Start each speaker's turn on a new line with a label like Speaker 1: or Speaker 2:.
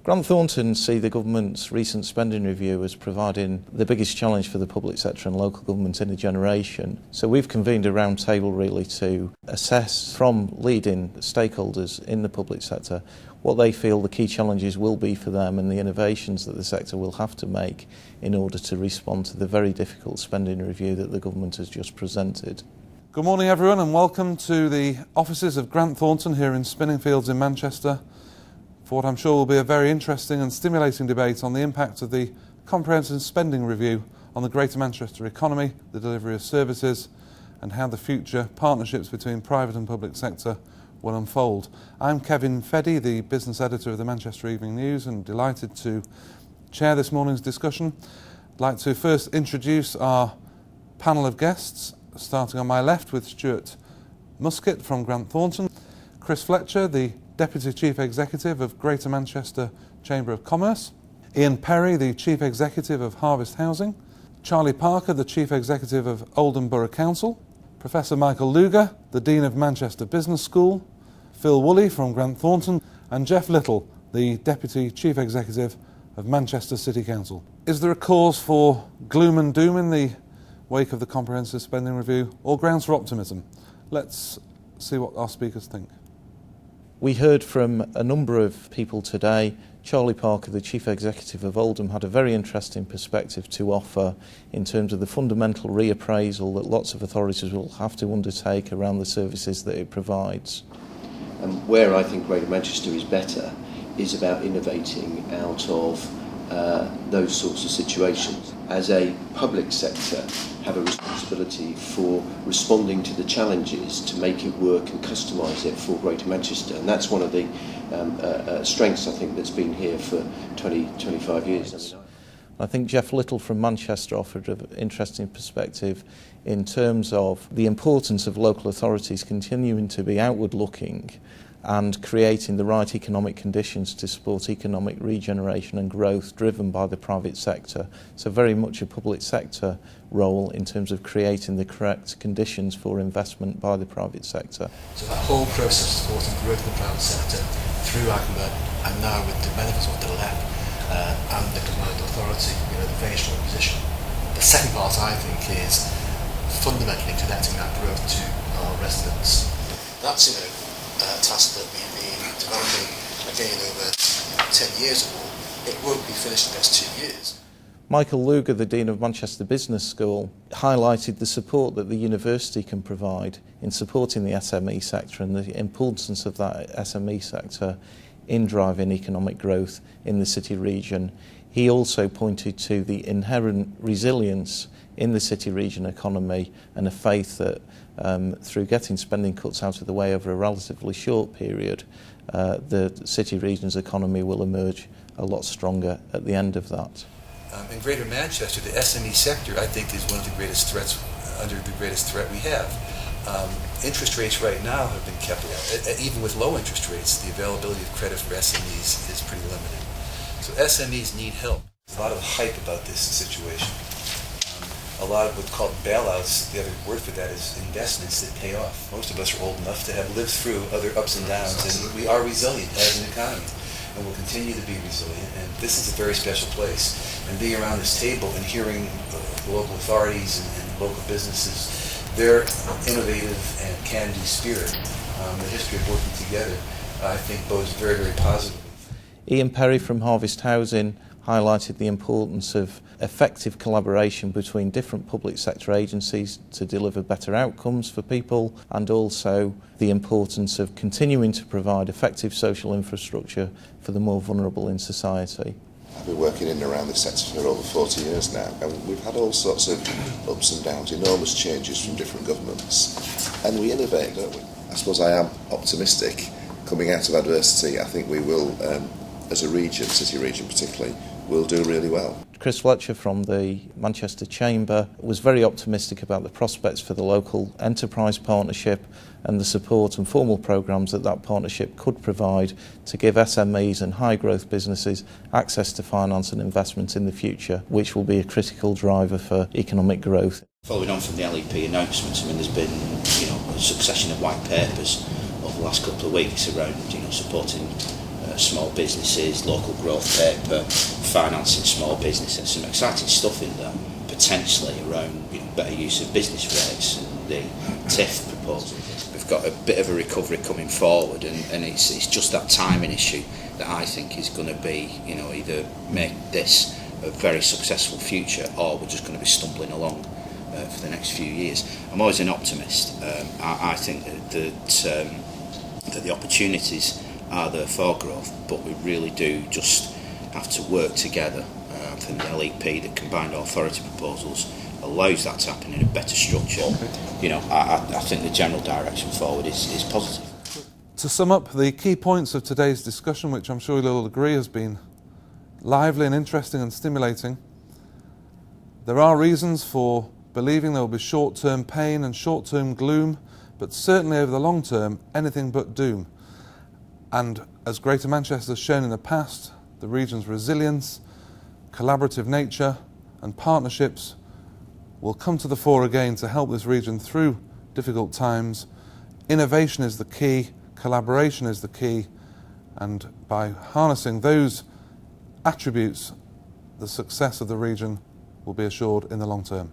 Speaker 1: Grant Thornton see the government's recent spending review as providing the biggest challenge for the public sector and local government in a generation. So we've convened a roundtable really to assess from leading stakeholders in the public sector what they feel the key challenges will be for them and the innovations that the sector will have to make in order to respond to the very difficult spending review that the government has just presented.
Speaker 2: Good morning everyone and welcome to the offices of Grant Thornton here in Spinningfields in Manchester for what I'm sure will be a very interesting and stimulating debate on the impact of the comprehensive spending review on the Greater Manchester economy, the delivery of services and how the future partnerships between private and public sector will unfold. I'm Kevin Feddy, the business editor of the Manchester Evening News, and delighted to chair this morning's discussion. I'd like to first introduce our panel of guests, starting on my left with Stuart Musket from Grant Thornton, Chris Fletcher, the Deputy Chief Executive of Greater Manchester Chamber of Commerce, Ian Perry, the Chief Executive of Harvest Housing, Charlie Parker, the Chief Executive of Oldham Borough Council, Professor Michael Luger, the Dean of Manchester Business School, Phil Woolley from Grant Thornton, and Jeff Little, the Deputy Chief Executive of Manchester City Council. Is there a cause for gloom and doom in the wake of the comprehensive spending review, or grounds for optimism? Let's see what our speakers think.
Speaker 1: We heard from a number of people today. Charlie Parker, the Chief Executive of Oldham, had a very interesting perspective to offer in terms of the fundamental reappraisal that lots of authorities will have to undertake around the services that it provides.
Speaker 3: And where I think Greater Manchester is better is about innovating out of those sorts of situations. As a public sector, have a responsibility for responding to the challenges to make it work and customise it for Greater Manchester, and that's one of the strengths I think that's been here for 25 years.
Speaker 1: I think Jeff Little from Manchester offered an interesting perspective in terms of the importance of local authorities continuing to be outward looking and creating the right economic conditions to support economic regeneration and growth driven by the private sector. So very much a public sector role in terms of creating the correct conditions for investment by the private sector.
Speaker 4: So that whole process of supporting growth in the private sector through AGMA and now with the benefits of the LEP and the combined authority, the very strong position. The second part I think is fundamentally connecting that growth to our residents. That's a task that we've been developing again over 10 years or more. It won't be finished in the next 2 years.
Speaker 1: Michael Luger, the Dean of Manchester Business School, highlighted the support that the university can provide in supporting the SME sector and the importance of that SME sector in driving economic growth in the city region. He also pointed to the inherent resilience in the city region economy and a faith that through getting spending cuts out of the way over a relatively short period, the city region's economy will emerge a lot stronger at the end of that.
Speaker 5: In Greater Manchester, the SME sector, I think, is one of the greatest threats, under the greatest threat we have. Interest rates right now have been kept down. Even with low interest rates, the availability of credit for SMEs is pretty limited. So SMEs need help. There's a lot of hype about this situation. A lot of what's called bailouts, the other word for that is investments that pay off. Most of us are old enough to have lived through other ups and downs, and we are resilient as an economy, and we'll continue to be resilient. And this is a very special place. And being around this table and hearing local authorities and local businesses, their innovative and can-do spirit, the history of working together, I think bodes very, very positively.
Speaker 1: Ian Perry from Harvest Housing highlighted the importance of effective collaboration between different public sector agencies to deliver better outcomes for people, and also the importance of continuing to provide effective social infrastructure for the more vulnerable in society.
Speaker 6: I've been working in and around this sector for over 40 years now, and we've had all sorts of ups and downs, enormous changes from different governments, and we innovate, don't we? I suppose I am optimistic. Coming out of adversity, I think we will, as a region, city region particularly, will do really well.
Speaker 1: Chris Fletcher from the Manchester Chamber was very optimistic about the prospects for the local enterprise partnership and the support and formal programmes that that partnership could provide to give SMEs and high growth businesses access to finance and investment in the future, which will be a critical driver for economic growth.
Speaker 7: Following on from the LEP announcements, there's been a succession of white papers over the last couple of weeks around supporting small businesses, local growth paper, financing small business, and some exciting stuff in there, potentially around better use of business rates and the TIF proposal. We've got a bit of a recovery coming forward, and it's just that timing issue that I think is going to be, either make this a very successful future, or we're just going to be stumbling along for the next few years. I'm always an optimist. I think that the opportunities are there for growth, but we really do just have to work together. I think the LEP, the combined authority proposals, allows that to happen in a better structure. I think the general direction forward is positive.
Speaker 2: To sum up the key points of today's discussion, which I'm sure you'll all agree has been lively and interesting and stimulating, there are reasons for believing there will be short-term pain and short-term gloom, but certainly over the long term, anything but doom. And as Greater Manchester has shown in the past, the region's resilience, collaborative nature and partnerships will come to the fore again to help this region through difficult times. Innovation is the key, collaboration is the key, and by harnessing those attributes, the success of the region will be assured in the long term.